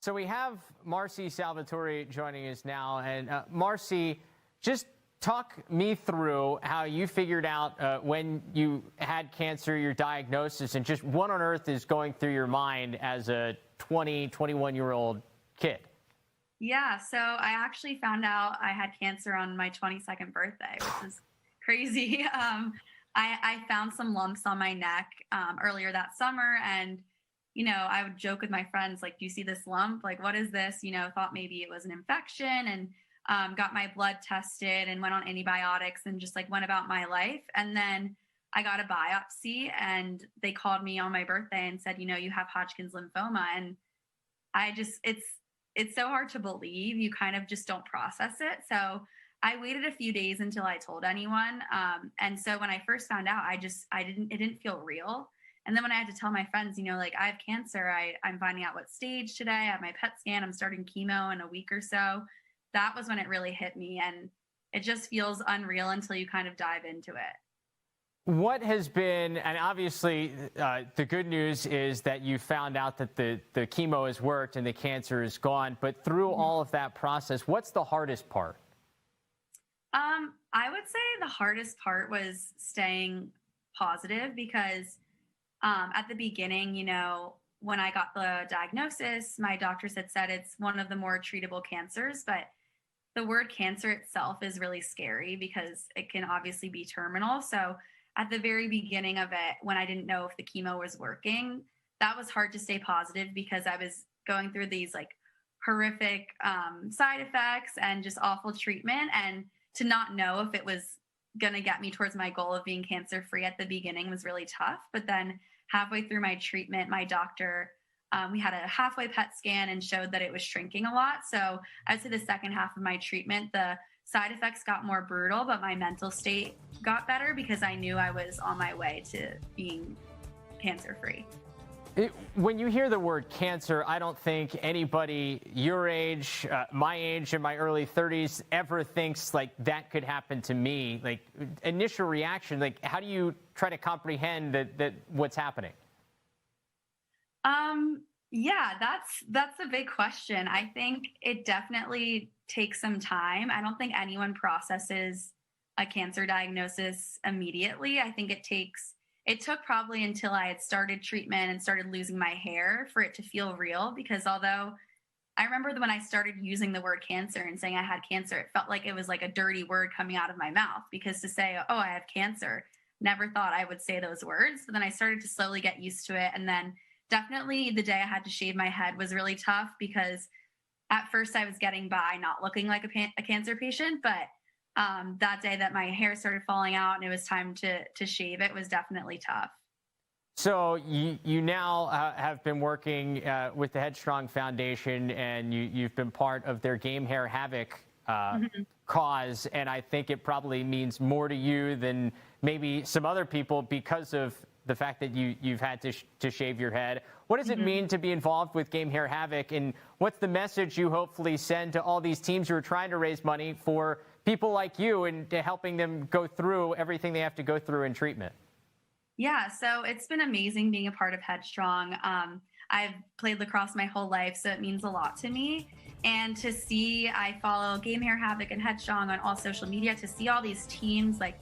So we have Marsie Salvatori joining us now. And Marsie, just talk me through how you figured out when you had cancer, your diagnosis, and just what on earth is going through your mind as a 21-year-old kid? Yeah, so I actually found out I had cancer on my 22nd birthday, which is crazy. I found some lumps on my neck earlier that summer, and I would joke with my friends, like, "Do you see this lump? Like, what is this?" Thought maybe it was an infection, and got my blood tested and went on antibiotics and just like went about my life. And then I got a biopsy, and they called me on my birthday and said, "You have Hodgkin's lymphoma," and it's so hard to believe. You kind of just don't process it. So I waited a few days until I told anyone. And so when I first found out, it didn't feel real. And then when I had to tell my friends, like, I have cancer, I'm finding out what stage today. I have my PET scan. I'm starting chemo in a week or so. That was when it really hit me. And it just feels unreal until you kind of dive into it. What has been, and obviously the good news is that you found out that the chemo has worked and the cancer is gone, but through all of that process, what's the hardest part? I would say the hardest part was staying positive because at the beginning, when I got the diagnosis, my doctors had said it's one of the more treatable cancers, but the word cancer itself is really scary because it can obviously be terminal. So at the very beginning of it, when I didn't know if the chemo was working, that was hard to stay positive because I was going through these like horrific side effects and just awful treatment. And to not know if it was going to get me towards my goal of being cancer free at the beginning was really tough. But then halfway through my treatment, my doctor, we had a halfway PET scan and showed that it was shrinking a lot. So I'd say the second half of my treatment, the side effects got more brutal, but my mental state got better because I knew I was on my way to being cancer free. When you hear the word cancer, I don't think anybody your age, my age, in my early 30s ever thinks like that could happen to me. Like initial reaction, like how do you try to comprehend that what's happening? Yeah, that's a big question. I think it definitely takes some time. I don't think anyone processes a cancer diagnosis immediately. I think it took probably until I had started treatment and started losing my hair for it to feel real, because although I remember when I started using the word cancer and saying I had cancer, it felt like it was like a dirty word coming out of my mouth, because to say, "Oh, I have cancer," never thought I would say those words. But then I started to slowly get used to it. And then definitely the day I had to shave my head was really tough because at first I was getting by not looking like a cancer patient, but that day that my hair started falling out and it was time to shave, it was definitely tough. So you now have been working with the Headstrong Foundation, and you've been part of their Game Hair Havoc cause, and I think it probably means more to you than maybe some other people because of the fact that you've had to shave your head. What does it mean to be involved with Game Hair Havoc, and what's the message you hopefully send to all these teams who are trying to raise money for people like you and to helping them go through everything they have to go through in treatment? Yeah, so it's been amazing being a part of Headstrong. I've played lacrosse my whole life, so it means a lot to me. And to see, I follow Game Hair Havoc and Headstrong on all social media, to see all these teams, like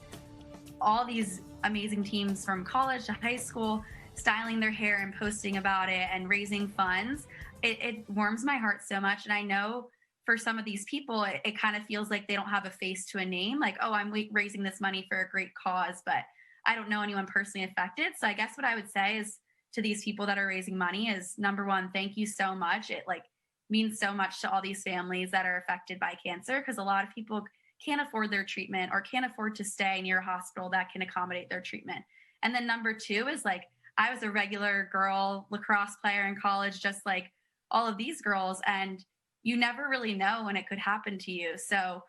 all these amazing teams from college to high school, styling their hair and posting about it and raising funds, it warms my heart so much. And I know for some of these people, it kind of feels like they don't have a face to a name, like, "Oh, I'm raising this money for a great cause," but I don't know anyone personally affected. So I guess what I would say is to these people that are raising money is, number one, thank you so much. It like means so much to all these families that are affected by cancer, because a lot of people can't afford their treatment or can't afford to stay near a hospital that can accommodate their treatment. And then number two is, like, I was a regular girl lacrosse player in college, just like all of these girls, and you never really know when it could happen to you. So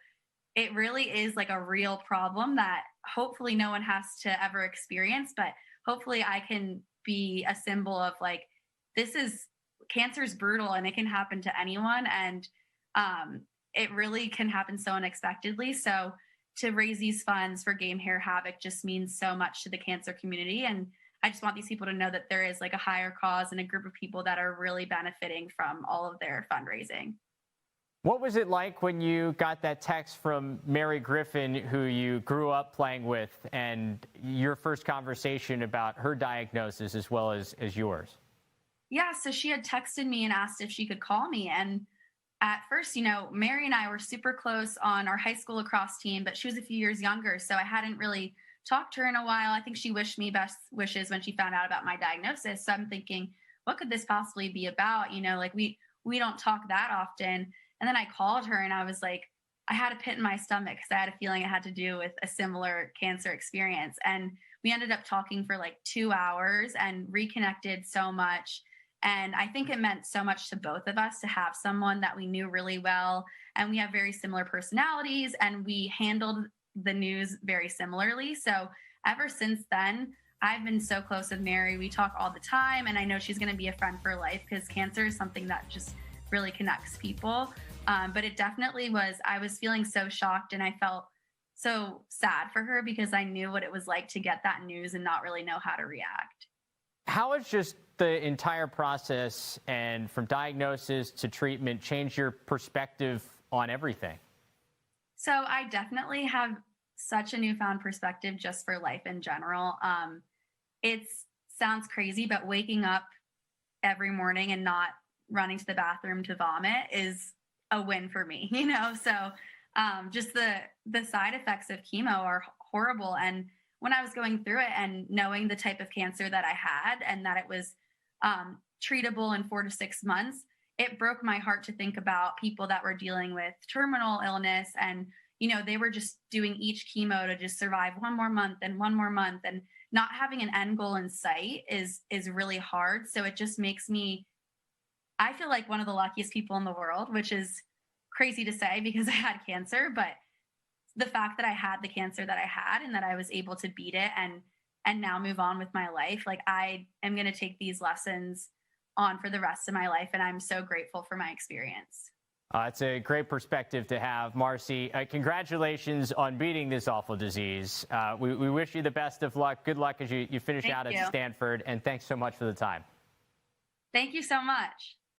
it really is like a real problem that hopefully no one has to ever experience, but hopefully I can be a symbol of like, cancer is brutal and it can happen to anyone. And it really can happen so unexpectedly. So to raise these funds for Game Hair Havoc just means so much to the cancer community. And I just want these people to know that there is like a higher cause and a group of people that are really benefiting from all of their fundraising. What was it like when you got that text from Mary Griffin, who you grew up playing with, and your first conversation about her diagnosis as well as yours? Yeah, so she had texted me and asked if she could call me. And at first, Mary and I were super close on our high school lacrosse team, but she was a few years younger. So I hadn't really talked to her in a while. I think she wished me best wishes when she found out about my diagnosis. So I'm thinking, what could this possibly be about? Like we don't talk that often. And then I called her and I was like, I had a pit in my stomach because I had a feeling it had to do with a similar cancer experience. And we ended up talking for like 2 hours and reconnected so much. And I think it meant so much to both of us to have someone that we knew really well. And we have very similar personalities and we handled the news very similarly. So ever since then, I've been so close with Mary. We talk all the time. And I know she's going to be a friend for life because cancer is something that just really connects people. But it definitely was, I was feeling so shocked and I felt so sad for her because I knew what it was like to get that news and not really know how to react. How has just the entire process and from diagnosis to treatment changed your perspective on everything? So I definitely have such a newfound perspective just for life in general. It sounds crazy, but waking up every morning and not running to the bathroom to vomit is a win for me, So just the side effects of chemo are horrible. And when I was going through it and knowing the type of cancer that I had and that it was treatable in 4 to 6 months, it broke my heart to think about people that were dealing with terminal illness and, they were just doing each chemo to just survive one more month and one more month, and not having an end goal in sight is really hard. So it just makes me, I feel like one of the luckiest people in the world, which is crazy to say because I had cancer, but the fact that I had the cancer that I had and that I was able to beat it and now move on with my life, like I am going to take these lessons on for the rest of my life. And I'm so grateful for my experience. It's a great perspective to have. Marsie, congratulations on beating this awful disease. We wish you the best of luck. Good luck as you finish out at Stanford. And thanks so much for the time. Thank you so much.